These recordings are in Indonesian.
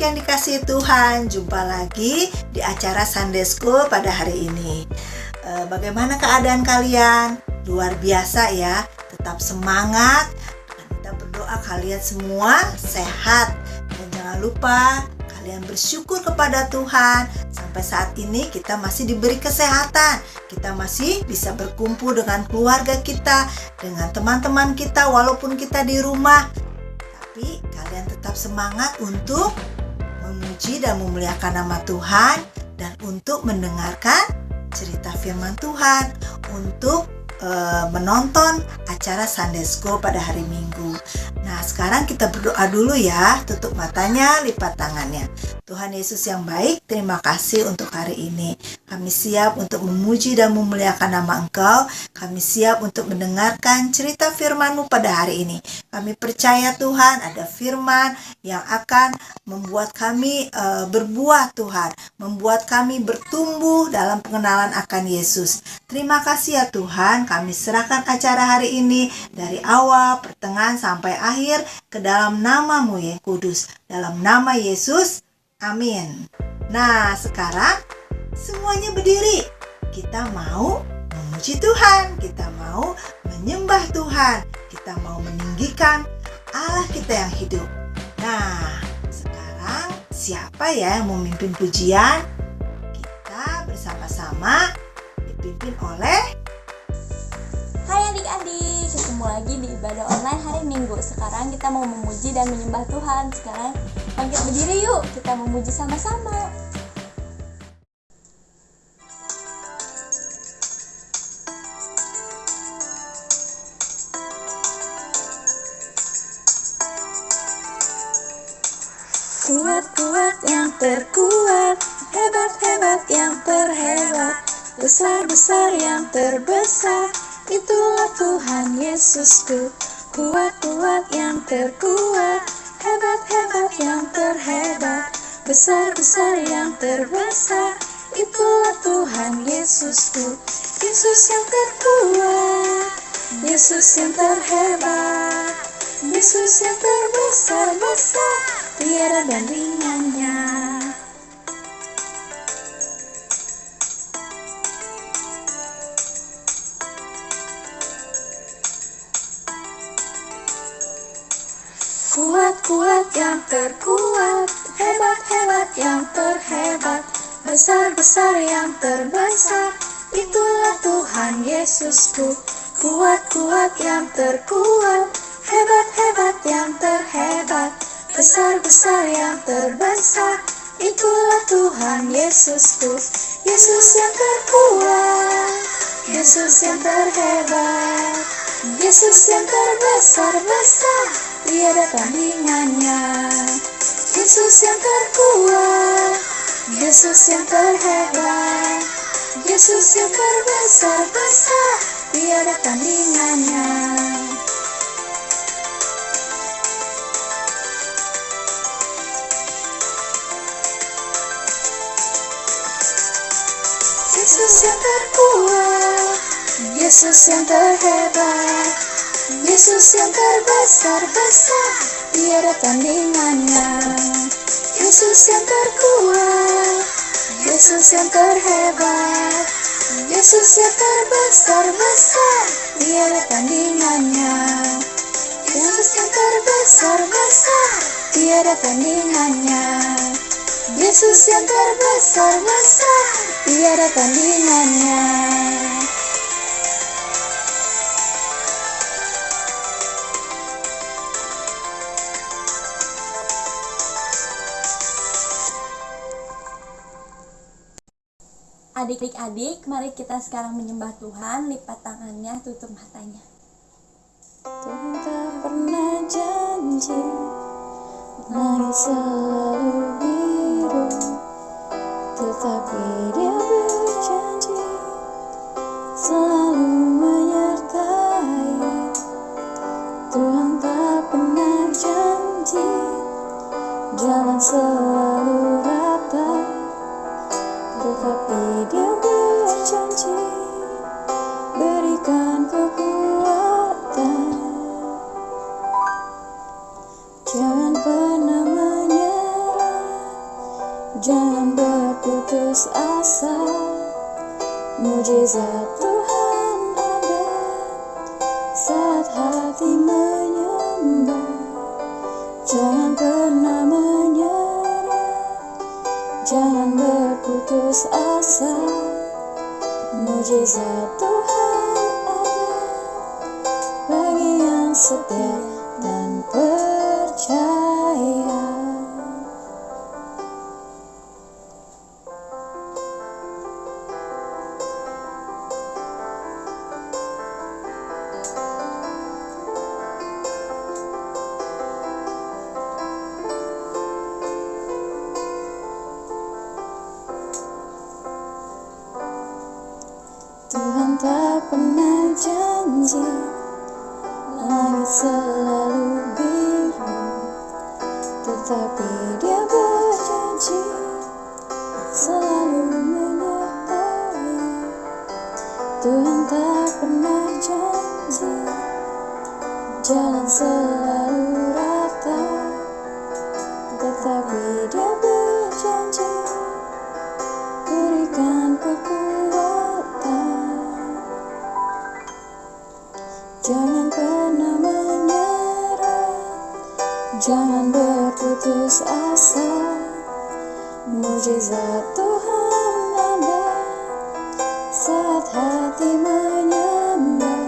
adik-adik yang dikasihi Tuhan, jumpa lagi di acara Sunday School pada hari ini. Bagaimana keadaan kalian? Luar biasa ya, tetap semangat. Dan kita berdoa kalian semua sehat. Dan jangan lupa kalian bersyukur kepada Tuhan. Sampai saat ini kita masih diberi kesehatan. Kita masih bisa berkumpul dengan keluarga kita, dengan teman-teman kita walaupun kita di rumah. Tapi kalian tetap semangat untuk memuji dan memuliakan nama Tuhan dan untuk mendengarkan cerita firman Tuhan, untuk menonton acara Sunday School pada hari Minggu. Nah, sekarang kita berdoa dulu ya. Tutup matanya, lipat tangannya. Tuhan Yesus yang baik, terima kasih untuk hari ini. Kami siap untuk memuji dan memuliakan nama Engkau. Kami siap untuk mendengarkan cerita firman-Mu pada hari ini. Kami percaya Tuhan ada firman yang akan membuat kami berbuah Tuhan. Membuat kami bertumbuh dalam pengenalan akan Yesus. Terima kasih ya Tuhan. Kami serahkan acara hari ini dari awal, pertengahan sampai akhir ke dalam nama-Mu yang kudus. Dalam nama Yesus, amin. Nah, sekarang semuanya berdiri. Kita mau memuji Tuhan, kita mau menyembah Tuhan, kita mau meninggikan Allah kita yang hidup. Nah, sekarang siapa ya yang memimpin pujian? Kita bersama-sama dipimpin oleh Hai adik-adik, ketemu lagi di ibadah online hari Minggu. Sekarang kita mau memuji dan menyembah Tuhan. Sekarang bangkit berdiri yuk, kita memuji sama-sama. Kuat-kuat yang terkuat, hebat-hebat yang terhebat, besar-besar yang terbesar, itulah Tuhan Yesusku. Kuat-kuat yang terkuat, hebat-hebat yang terhebat, besar-besar yang terbesar, itulah Tuhan Yesusku. Yesus yang terkuat, Yesus yang terhebat, Yesus yang terbesar-besar, tiada bandingannya. Kuat-kuat yang terkuat, hebat-hebat yang terhebat, besar-besar yang terbesar, itulah Tuhan Yesusku. Kuat-kuat yang terkuat, hebat-hebat yang terhebat, besar-besar yang terbesar, itulah Tuhan Yesusku. Yesus yang terkuat, Yesus yang terhebat, Yesus yang terbesar-besar, tiada tandingannya. Yesus yang terkuat, Yesus yang terhebat, Yesus yang terbesar-besar, tiada tandingannya. Yesus yang terkuat, Yesus yang terhebat, Yesus yang terbesar-besar, tiada tandingannya. Yesus yang terkuat, Yesus yang terhebat, Yesus yang terbesar-besar, tiada tandingannya. Yesus yang terbesar-besar, tiada tandingannya. Yesus yang terbesar-besar, tiada tandingannya. Adik-adik, mari kita sekarang menyembah Tuhan. Lipat tangannya, tutup matanya. Tuhan tak pernah janji langit selalu biru, tetapi Dia berjanji selalu menyertai. Tuhan tak pernah janji jalan selalu rata, tetapi Dia berjanji berikan kekuatan. saat hati menyembah. Jangan pernah menyerah, jangan berputus asa. Mujizat Tuhan ada bagi yang setia dan percaya. Tuhan tak pernah janji langit selalu biru, tetapi Dia berjanji selalu menyertai. Tuhan tak pernah janji jalan selalu rata, tetapi Dia berjanji berikan kekuatan. Jangan pernah menyerah, jangan berputus asa. Mujizat Tuhan ada saat hati menyembah.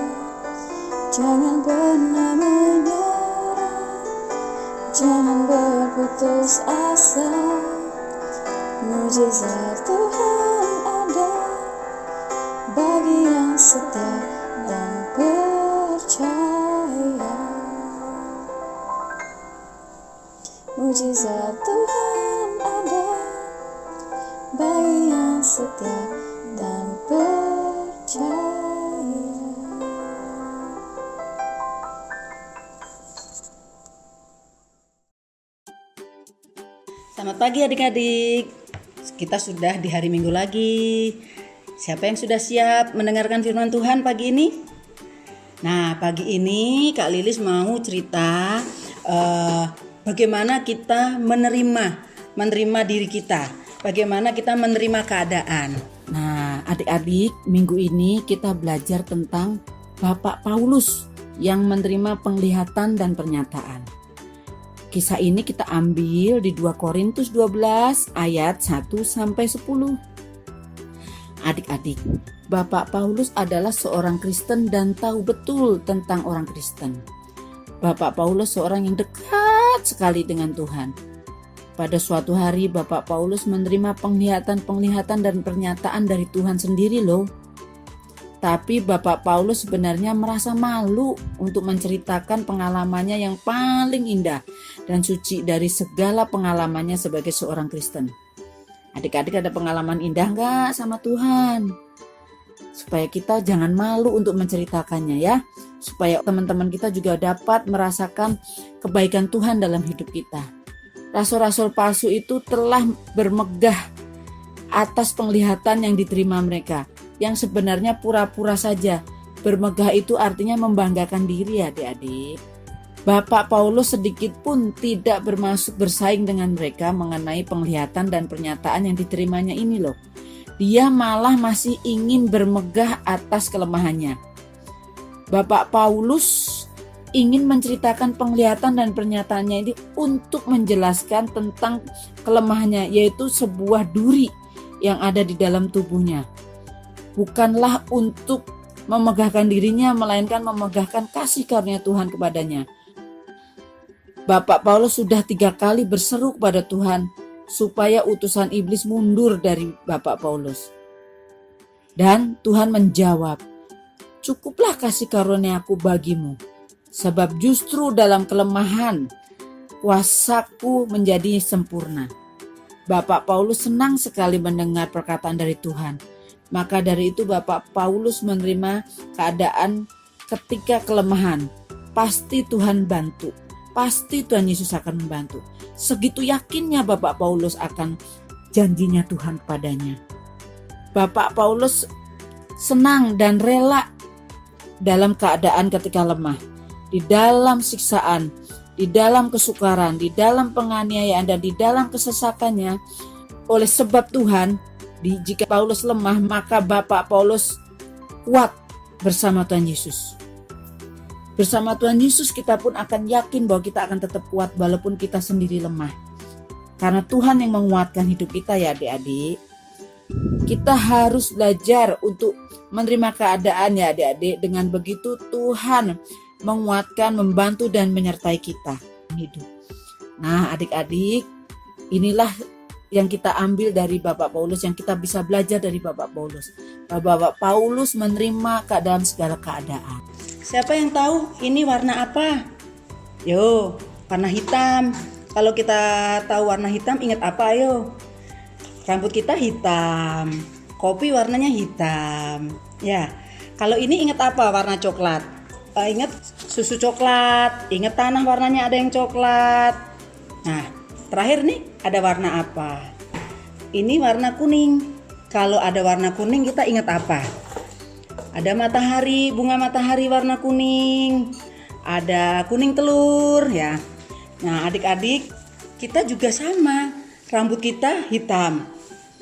Jangan pernah menyerah, jangan berputus asa. Mujizat Tuhan ada bagi yang setia dan percaya. Mujizat Tuhan ada bagi yang setia dan percaya. Selamat pagi adik-adik. Kita sudah di hari Minggu lagi. Siapa yang sudah siap mendengarkan firman Tuhan pagi ini? Nah, pagi ini Kak Lilis mau cerita bagaimana kita menerima diri kita. Bagaimana kita menerima keadaan. Nah, adik-adik, minggu ini kita belajar tentang Bapak Paulus yang menerima penglihatan dan pernyataan. Kisah ini kita ambil di 2 Korintus 12 ayat 1-10. Adik-adik, Bapak Paulus adalah seorang Kristen dan tahu betul tentang orang Kristen. Bapak Paulus seorang yang dekat sekali dengan Tuhan. Pada suatu hari Bapak Paulus menerima penglihatan dan pernyataan dari Tuhan sendiri loh. Tapi Bapak Paulus sebenarnya merasa malu untuk menceritakan pengalamannya yang paling indah dan suci dari segala pengalamannya sebagai seorang Kristen. Adik-adik, ada pengalaman indah gak sama Tuhan? Supaya kita jangan malu untuk menceritakannya ya. Supaya teman-teman kita juga dapat merasakan kebaikan Tuhan dalam hidup kita. Rasul-rasul palsu itu telah bermegah atas penglihatan yang diterima mereka, yang sebenarnya pura-pura saja. Bermegah itu artinya membanggakan diri adik-adik. Bapak Paulus sedikit pun tidak bermaksud bersaing dengan mereka mengenai penglihatan dan pernyataan yang diterimanya ini loh. Dia malah masih ingin bermegah atas kelemahannya. Bapak Paulus ingin menceritakan penglihatan dan pernyataannya ini untuk menjelaskan tentang kelemahannya, yaitu sebuah duri yang ada di dalam tubuhnya. Bukanlah untuk memegahkan dirinya, melainkan memegahkan kasih karunia Tuhan kepadanya. Bapak Paulus sudah 3 kali berseru kepada Tuhan supaya utusan iblis mundur dari Bapak Paulus. Dan Tuhan menjawab, "Cukuplah kasih karuniaku bagimu, sebab justru dalam kelemahan kuasaku menjadi sempurna." Bapak Paulus senang sekali mendengar perkataan dari Tuhan. Maka dari itu Bapak Paulus menerima keadaan ketika kelemahan. Pasti Tuhan bantu. Pasti Tuhan Yesus akan membantu. Segitu yakinnya Bapak Paulus akan janjinya Tuhan padanya. Bapak Paulus senang dan rela dalam keadaan ketika lemah. Di dalam siksaan, di dalam kesukaran, di dalam penganiayaan, dan di dalam kesesakannya. Oleh sebab Tuhan, jika Paulus lemah, maka Bapak Paulus kuat bersama Tuhan Yesus. bersama Tuhan Yesus kita pun akan yakin bahwa kita akan tetap kuat walaupun kita sendiri lemah. Karena Tuhan yang menguatkan hidup kita ya adik-adik. Kita harus belajar untuk menerima keadaan ya adik-adik. Dengan begitu Tuhan menguatkan, membantu dan menyertai kita hidup. Nah adik-adik, inilah yang kita ambil dari Bapak Paulus, yang kita bisa belajar dari Bapak Paulus. Bapak Paulus menerima keadaan segala keadaan. Siapa yang tahu ini warna apa? Yo, warna hitam. Kalau kita tahu warna hitam, ingat apa ayo? Rambut kita hitam. Kopi warnanya hitam. Ya, kalau ini ingat apa? Warna coklat. Ingat susu coklat. Ingat tanah warnanya ada yang coklat. Nah, terakhir nih ada warna apa? Ini warna kuning. Kalau ada warna kuning kita ingat apa? Ada matahari, bunga matahari warna kuning. Ada kuning telur ya. Nah adik-adik, kita juga sama. Rambut kita hitam.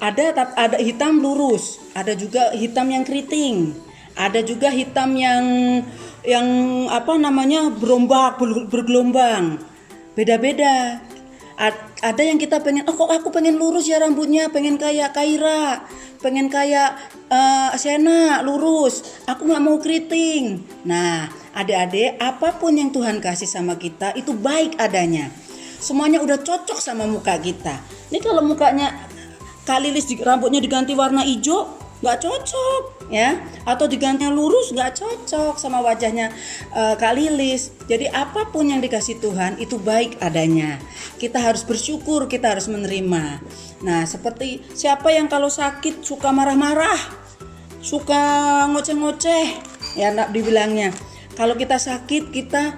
Ada hitam lurus, ada juga hitam yang keriting. Ada juga hitam yang berombak, bergelombang. Beda-beda. Ada yang kita pengen, kok aku pengen lurus ya rambutnya, pengen kayak Kaira, pengen kayak Sena lurus, aku gak mau keriting. Nah adik-adik, apapun yang Tuhan kasih sama kita itu baik adanya. Semuanya udah cocok sama muka kita. Ini kalau mukanya Kak Lilis rambutnya diganti warna hijau, gak cocok ya, atau diganti lurus gak cocok sama wajahnya Kak Lilis. Jadi apapun yang dikasih Tuhan itu baik adanya. Kita harus bersyukur, kita harus menerima. Nah seperti siapa yang kalau sakit suka marah-marah, suka ngoceh-ngoceh ya nak dibilangnya. Kalau kita sakit kita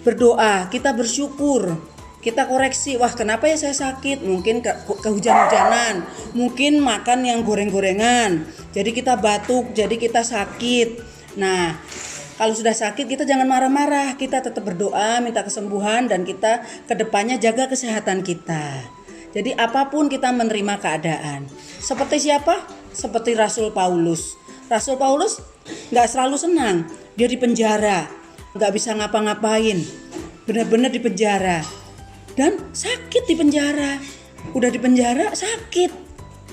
berdoa, kita bersyukur, kita koreksi. Wah kenapa ya saya sakit? Mungkin kehujan-hujanan, mungkin makan yang goreng-gorengan, jadi kita batuk, jadi kita sakit. Nah kalau sudah sakit kita jangan marah-marah, kita tetap berdoa, minta kesembuhan, dan kita kedepannya jaga kesehatan kita. Jadi apapun kita menerima keadaan. Seperti siapa? Seperti Rasul Paulus. Rasul Paulus gak selalu senang, dia di penjara, gak bisa ngapa-ngapain, benar-benar di penjara. Dan sakit di penjara, udah di penjara sakit,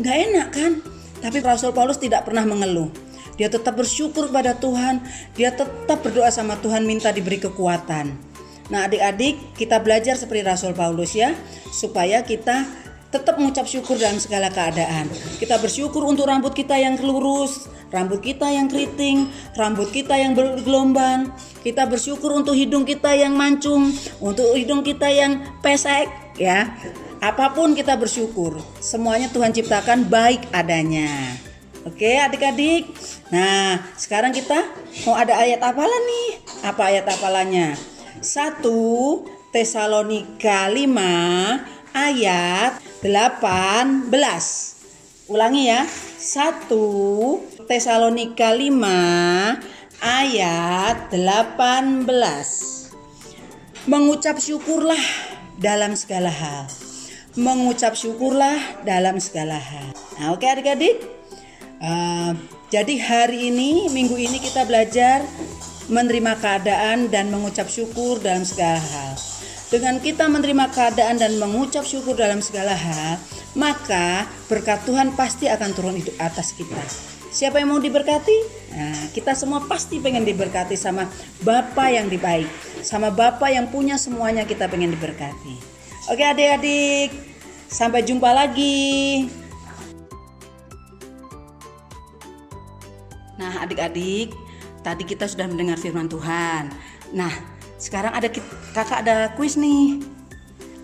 gak enak kan? Tapi Rasul Paulus tidak pernah mengeluh. Dia tetap bersyukur pada Tuhan, dia tetap berdoa sama Tuhan minta diberi kekuatan. Nah adik-adik, kita belajar seperti Rasul Paulus ya, supaya kita tetap mengucap syukur dalam segala keadaan. Kita bersyukur untuk rambut kita yang lurus, rambut kita yang keriting, rambut kita yang bergelombang. Kita bersyukur untuk hidung kita yang mancung, untuk hidung kita yang pesek ya. Apapun kita bersyukur, semuanya Tuhan ciptakan baik adanya. Oke adik-adik. Nah sekarang kita mau ada ayat hafalan nih. Apa ayat hafalannya? 1 Tesalonika 5 ayat 18. Ulangi ya. 1 Tesalonika 5 ayat 18. Mengucap syukurlah dalam segala hal. Mengucap syukurlah dalam segala hal. Nah oke adik-adik. Jadi hari ini, minggu ini kita belajar menerima keadaan dan mengucap syukur dalam segala hal. Dengan kita menerima keadaan dan mengucap syukur dalam segala hal, maka berkat Tuhan pasti akan turun di atas kita. Siapa yang mau diberkati? Nah, kita semua pasti pengen diberkati sama Bapa yang baik, sama Bapa yang punya semuanya, kita pengen diberkati. Oke adik-adik, sampai jumpa lagi. Nah adik-adik, tadi kita sudah mendengar firman Tuhan. Nah sekarang kakak ada kuis nih.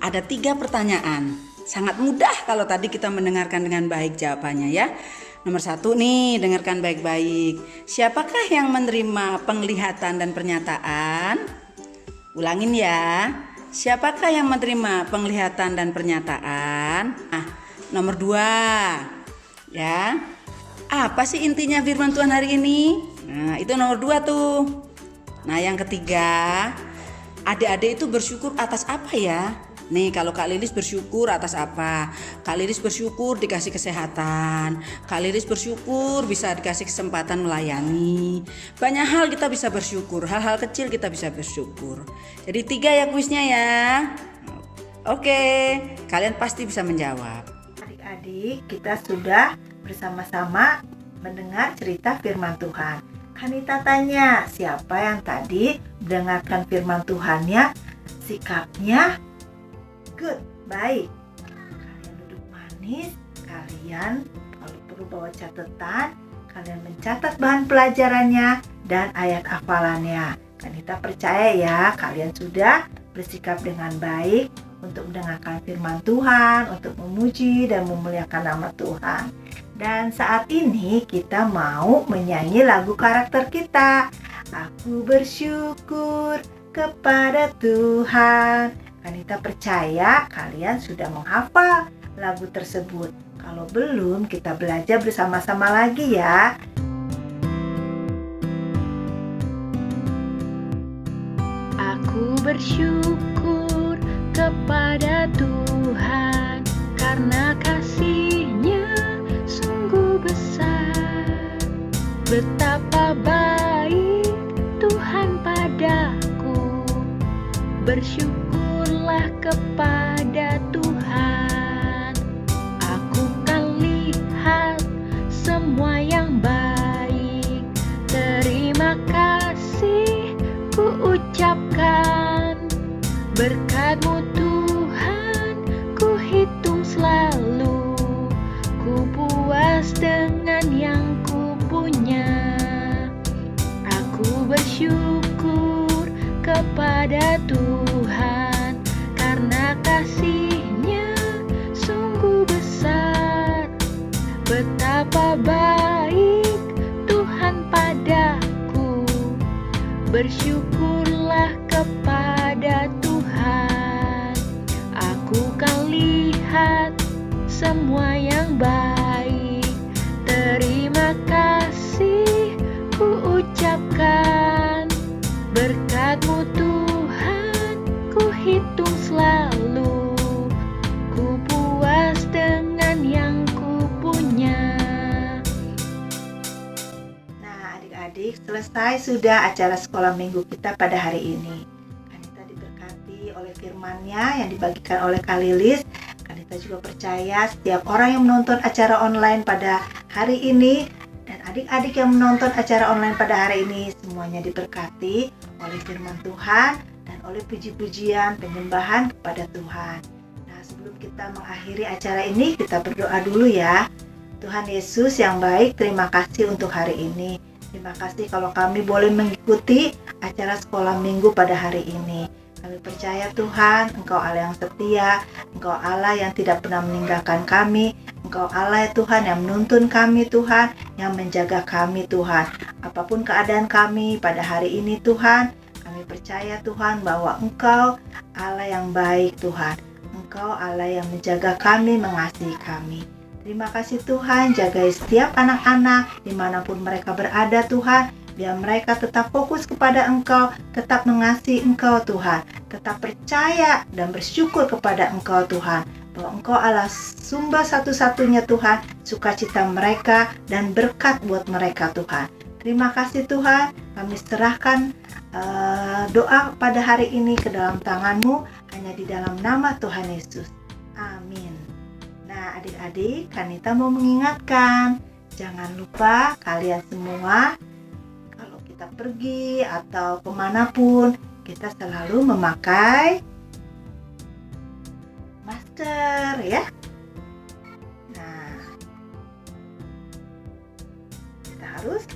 Ada 3 pertanyaan. Sangat mudah kalau tadi kita mendengarkan dengan baik jawabannya ya. Nomor 1 nih, dengarkan baik-baik. Siapakah yang menerima penglihatan dan pernyataan? Ulangin ya. Siapakah yang menerima penglihatan dan pernyataan? Nah, nomor 2 ya. Apa sih intinya firman Tuhan hari ini? Nah itu nomor 2 tuh. Nah yang ketiga, adik-adik itu bersyukur atas apa ya? Nih, kalau Kak Lilis bersyukur atas apa? Kak Lilis bersyukur dikasih kesehatan. Kak Lilis bersyukur bisa dikasih kesempatan melayani. Banyak hal kita bisa bersyukur. Hal-hal kecil kita bisa bersyukur. Jadi 3 ya kuisnya ya. Oke, kalian pasti bisa menjawab. Adik-adik, kita sudah bersama-sama mendengar cerita firman Tuhan. Kanita tanya, siapa yang tadi mendengarkan firman Tuhannya, sikapnya good, baik. Kalian duduk manis, kalian kalau perlu bawa catatan, kalian mencatat bahan pelajarannya dan ayat hafalannya. Kanita percaya ya, kalian sudah bersikap dengan baik untuk mendengarkan firman Tuhan, untuk memuji dan memuliakan nama Tuhan. Dan saat ini kita mau menyanyi lagu karakter kita. Aku bersyukur kepada Tuhan. Kanita percaya kalian sudah menghafal lagu tersebut. Kalau belum, kita belajar bersama-sama lagi ya. Aku bersyukur kepada Tuhan karena kasih-Nya sungguh besar. Betapa baik Tuhan padaku. Bersyukurlah kepada Tuhan. Aku kan lihat semua yang baik. Terima kasih ku ucapkan. Berkat-Mu Tuhan ku hitung selalu. Ku puas dengan yang ku punya. Aku bersyukur kepada Tuhan karena kasih-Nya sungguh besar. Betapa baik Tuhan padaku. Bersyukurlah kepada Tuhan. Aku kan lihat semua yang baik. Terima kasih ku ucapkan. Berkat-Mu Tuhan ku hitung selalu. Ku puas dengan yang ku punya. Nah, adik-adik, selesai sudah acara sekolah minggu kita pada hari ini. Kanita diberkati oleh firman-Nya yang dibagikan oleh Kak Lilis. Kanita juga percaya setiap orang yang menonton acara online pada hari ini dan adik-adik yang menonton acara online pada hari ini semuanya diberkati oleh firman Tuhan dan oleh puji-pujian penyembahan kepada Tuhan. Nah, sebelum kita mengakhiri acara ini, kita berdoa dulu ya. Tuhan Yesus yang baik, terima kasih untuk hari ini. Terima kasih kalau kami boleh mengikuti acara sekolah minggu pada hari ini. Kami percaya Tuhan, Engkau Allah yang setia, Engkau Allah yang tidak pernah meninggalkan kami, Engkau Allah ya Tuhan yang menuntun kami Tuhan, yang menjaga kami Tuhan. Apapun keadaan kami pada hari ini Tuhan, kami percaya Tuhan bahwa Engkau Allah yang baik Tuhan. Engkau Allah yang menjaga kami, mengasihi kami. Terima kasih Tuhan, jagai setiap anak-anak dimanapun mereka berada Tuhan. Biar mereka tetap fokus kepada Engkau, tetap mengasihi Engkau Tuhan, tetap percaya dan bersyukur kepada Engkau Tuhan, bahwa Engkau adalah sumber satu-satunya Tuhan, sukacita mereka dan berkat buat mereka Tuhan. Terima kasih Tuhan, kami serahkan doa pada hari ini ke dalam tangan-Mu, hanya di dalam nama Tuhan Yesus. Amin. Nah, adik-adik, Kanita mau mengingatkan, jangan lupa kalian semua kita pergi atau kemanapun, kita selalu memakai masker ya. Nah, kita harus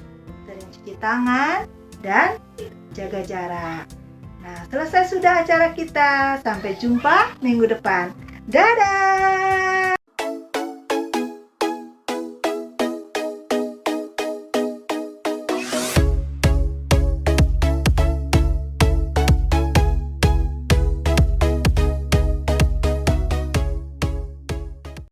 sering cuci tangan dan jaga jarak. Nah, selesai sudah acara kita. Sampai jumpa minggu depan. Dadah.